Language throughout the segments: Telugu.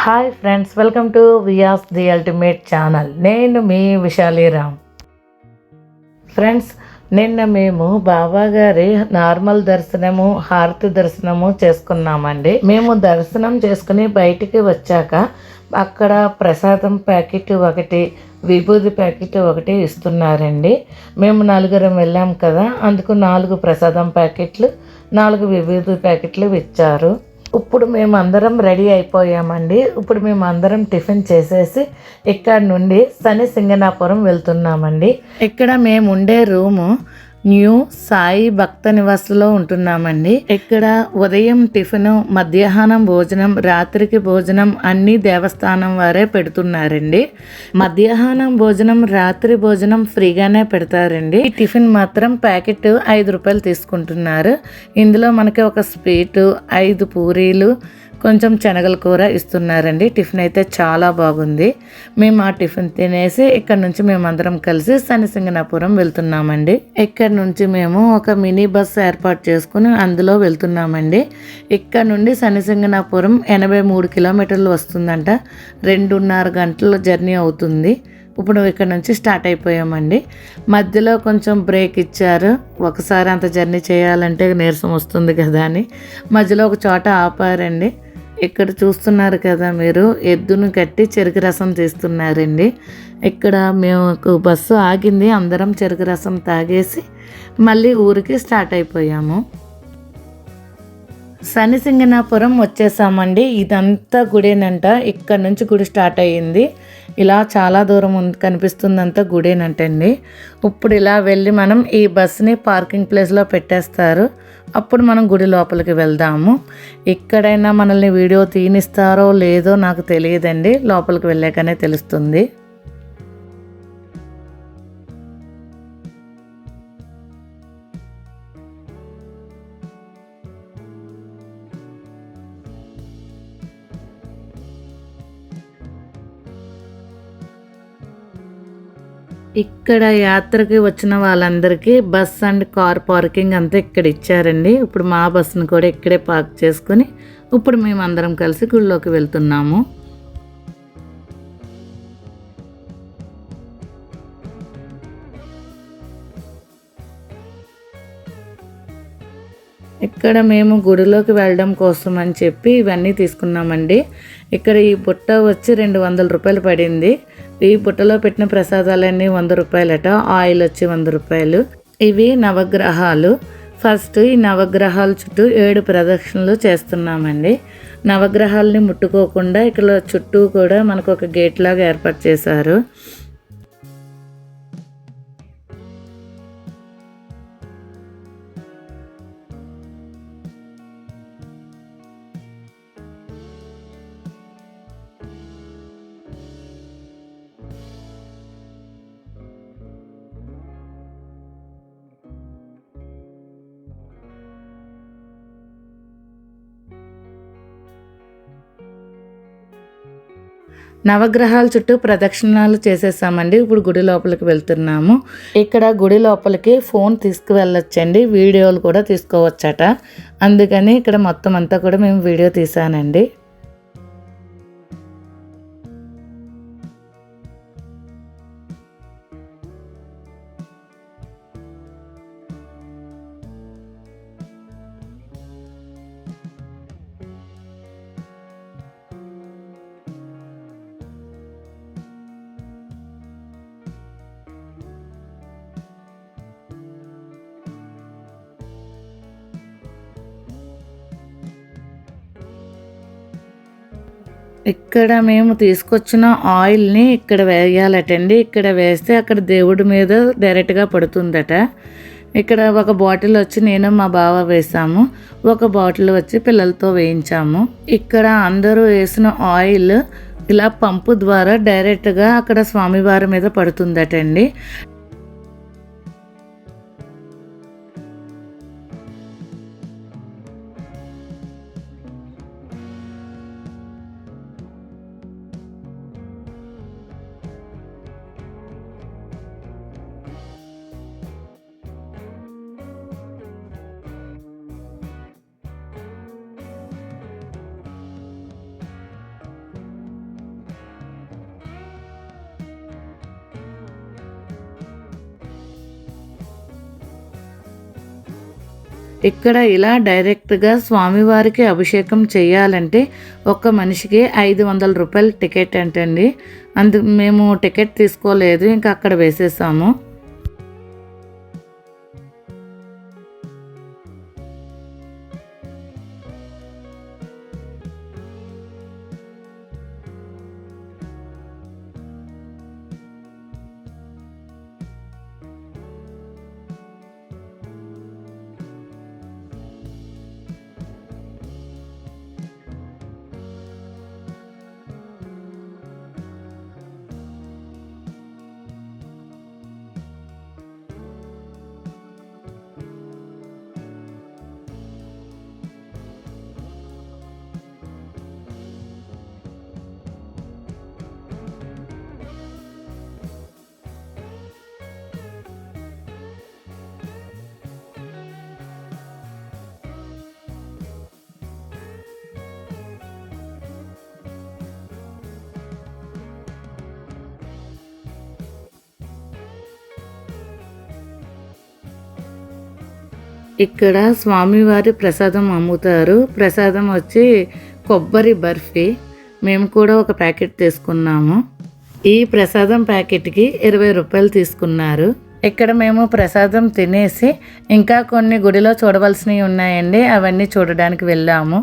Hi friends, welcome to Vyas the ultimate channel. నేను మీ విశాలీరామ్. ఫ్రెండ్స్, నిన్న మేము బాబాగారి నార్మల్ దర్శనము, హారతి దర్శనము చేసుకున్నామండి. మేము దర్శనం చేసుకుని బయటికి వచ్చాక అక్కడ ప్రసాదం ప్యాకెట్ ఒకటి, విభూది ప్యాకెట్ ఒకటి ఇస్తున్నారండి. మేము నలుగురం వెళ్ళాం కదా, అందుకు 4 ప్రసాదం ప్యాకెట్లు, 4 విభూది ప్యాకెట్లు ఇచ్చారు. ఇప్పుడు మేము అందరం రెడీ అయిపోయామండి. ఇప్పుడు మేము అందరం టిఫిన్ చేసేసి ఇక్కడ నుండి శని సింగనాపురం వెళ్తున్నామండి. ఇక్కడ మేము ఉండే రూము న్యూ సాయి భక్త నివాస్లో ఉంటున్నామండి. ఇక్కడ ఉదయం టిఫిన్, మధ్యాహ్నం భోజనం, రాత్రికి భోజనం అన్ని దేవస్థానం వారే పెడుతున్నారండి. మధ్యాహ్నం భోజనం, రాత్రి భోజనం ఫ్రీగానే పెడతారండి. ఈ టిఫిన్ మాత్రం ప్యాకెట్ 5 రూపాయలు తీసుకుంటున్నారు. ఇందులో మనకి ఒక స్వీటు, 5 పూరీలు, కొంచెం శనగల కూర ఇస్తున్నారండి. టిఫిన్ అయితే చాలా బాగుంది. మేము ఆ టిఫిన్ తినేసి ఇక్కడ నుంచి మేమందరం కలిసి శని సింగనాపురం వెళ్తున్నామండి. ఇక్కడ నుంచి మేము ఒక మినీ బస్ ఏర్పాటు చేసుకుని అందులో వెళ్తున్నామండి. ఇక్కడ నుండి శని సింగనాపురం 83 కిలోమీటర్లు వస్తుందంట. 2.5 గంటల జర్నీ అవుతుంది. ఇప్పుడు ఇక్కడ నుంచి స్టార్ట్ అయిపోయామండి. మధ్యలో కొంచెం బ్రేక్ ఇచ్చారు. ఒకసారి అంత జర్నీ చేయాలంటే నీరసం వస్తుంది కదా అని మధ్యలో ఒక చోట ఆపారండి. ఇక్కడ చూస్తున్నారు కదా మీరు, ఎద్దును కట్టి చెరుకు రసం తీస్తున్నారండి. ఇక్కడ మేము బస్సు ఆగింది, అందరం చెరుకు రసం తాగేసి మళ్ళీ ఊరికి స్టార్ట్ అయిపోయాము. శని సింగనాపురం వచ్చేసామండి. ఇదంతా గుడేనంట. ఇక్కడ నుంచి గుడి స్టార్ట్ అయ్యింది. ఇలా చాలా దూరం కనిపిస్తుందంతా గుడేనంటండి. ఇప్పుడు ఇలా వెళ్ళి మనం ఈ బస్సుని పార్కింగ్ ప్లేస్లో పెట్టేస్తారు. అప్పుడు మనం గుడి లోపలికి వెళ్దాము. ఎక్కడైనా మనల్ని వీడియో తీనిస్తారో లేదో నాకు తెలియదండి. లోపలికి వెళ్ళాకనే తెలుస్తుంది. ఇక్కడ యాత్రకి వచ్చిన వాళ్ళందరికీ బస్ అండ్ కార్ పార్కింగ్ అంతా ఇక్కడ ఇచ్చారండి. ఇప్పుడు మా బస్సును కూడా ఇక్కడే పార్క్ చేసుకుని ఇప్పుడు మేము అందరం కలిసి గుడిలోకి వెళ్తున్నాము. ఇక్కడ మేము గుడిలోకి వెళ్ళడం కోసం అని చెప్పి ఇవన్నీ తీసుకున్నామండి. ఇక్కడ ఈ బుట్ట వచ్చి 200 రూపాయలు పడింది. ఈ బుట్టలో పెట్టిన ప్రసాదాలన్నీ 100 రూపాయలట. ఆయిల్ వచ్చి 100 రూపాయలు. ఇవి నవగ్రహాలు. ఫస్ట్ ఈ నవగ్రహాల చుట్టూ 7 ప్రదక్షిణలు చేస్తున్నామండి. నవగ్రహాలని ముట్టుకోకుండా ఇక్కడ చుట్టూ కూడా మనకు ఒక గేట్ లాగా ఏర్పాటు చేశారు. నవగ్రహాల చుట్టూ ప్రదక్షిణాలు చేసేసామండి. ఇప్పుడు గుడి లోపలికి వెళ్తున్నాము. ఇక్కడ గుడి లోపలికి ఫోన్ తీసుకువెళ్ళొచ్చండి, వీడియోలు కూడా తీసుకోవచ్చట. అందుకని ఇక్కడ మొత్తం అంతా కూడా మేము వీడియో తీసానండి. ఇక్కడ మేము తీసుకొచ్చిన ఆయిల్ని ఇక్కడ వేయాలటండి. ఇక్కడ వేస్తే అక్కడ దేవుడి మీద డైరెక్ట్గా పడుతుందట. ఇక్కడ ఒక బాటిల్ వచ్చి నేను మా బావ వేసాము, ఒక బాటిల్ వచ్చి పిల్లలతో వేయించాము. ఇక్కడ అందరూ వేసిన ఆయిల్ ఇలా పంపు ద్వారా డైరెక్ట్గా అక్కడ స్వామివారి మీద పడుతుందటండి. ఇక్కడ ఇలా డైరెక్ట్గా స్వామివారికి అభిషేకం చేయాలంటే ఒక్క మనిషికి 500 రూపాయలు టికెట్ అంటండి. మేము టికెట్ తీసుకోలేదు, ఇంకా అక్కడ వేసేసాము. ఇక్కడ స్వామివారి ప్రసాదం అమ్ముతారు. ప్రసాదం వచ్చి కొబ్బరి బర్ఫీ. మేము కూడా ఒక ప్యాకెట్ తీసుకున్నాము. ఈ ప్రసాదం ప్యాకెట్కి 20 రూపాయలు తీసుకున్నారు. ఇక్కడ మేము ప్రసాదం తినేసి ఇంకా కొన్ని గుడిలో చూడవలసినవి ఉన్నాయండి, అవన్నీ చూడడానికి వెళ్ళాము.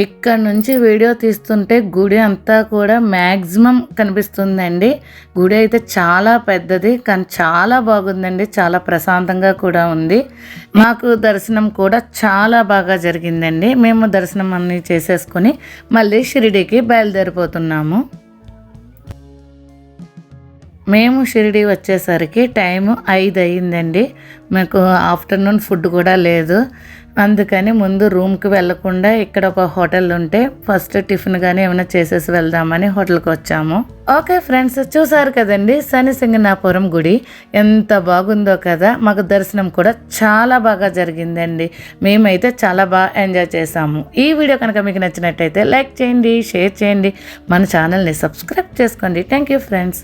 ఇక్కడ నుంచి వీడియో తీస్తుంటే గుడి అంతా కూడా మ్యాక్సిమం కనిపిస్తుందండి. గుడి అయితే చాలా పెద్దది, కానీ చాలా బాగుందండి. చాలా ప్రశాంతంగా కూడా ఉంది. మాకు దర్శనం కూడా చాలా బాగా జరిగిందండి. మేము దర్శనం అన్నీ చేసేసుకొని మళ్ళీ షిరిడీకి బయలుదేరిపోతున్నాము. మేము షిరిడీ వచ్చేసరికి టైము 5 అయ్యిందండి. మాకు ఆఫ్టర్నూన్ ఫుడ్ కూడా లేదు. అందుకని ముందు రూమ్కి వెళ్ళకుండా ఇక్కడ ఒక హోటల్ ఉంటే ఫస్ట్ టిఫిన్ కానీ ఏమైనా చేసేసి వెళ్దామని హోటల్కి వచ్చాము. ఓకే ఫ్రెండ్స్, చూసారు కదండి శనిసింగనాపురం గుడి ఎంత బాగుందో కదా. మాకు దర్శనం కూడా చాలా బాగా జరిగిందండి. మేమైతే చాలా బాగా ఎంజాయ్ చేసాము. ఈ వీడియో కనుక మీకు నచ్చినట్టయితే లైక్ చేయండి, షేర్ చేయండి, మన ఛానల్ని సబ్స్క్రైబ్ చేసుకోండి. Thank you friends.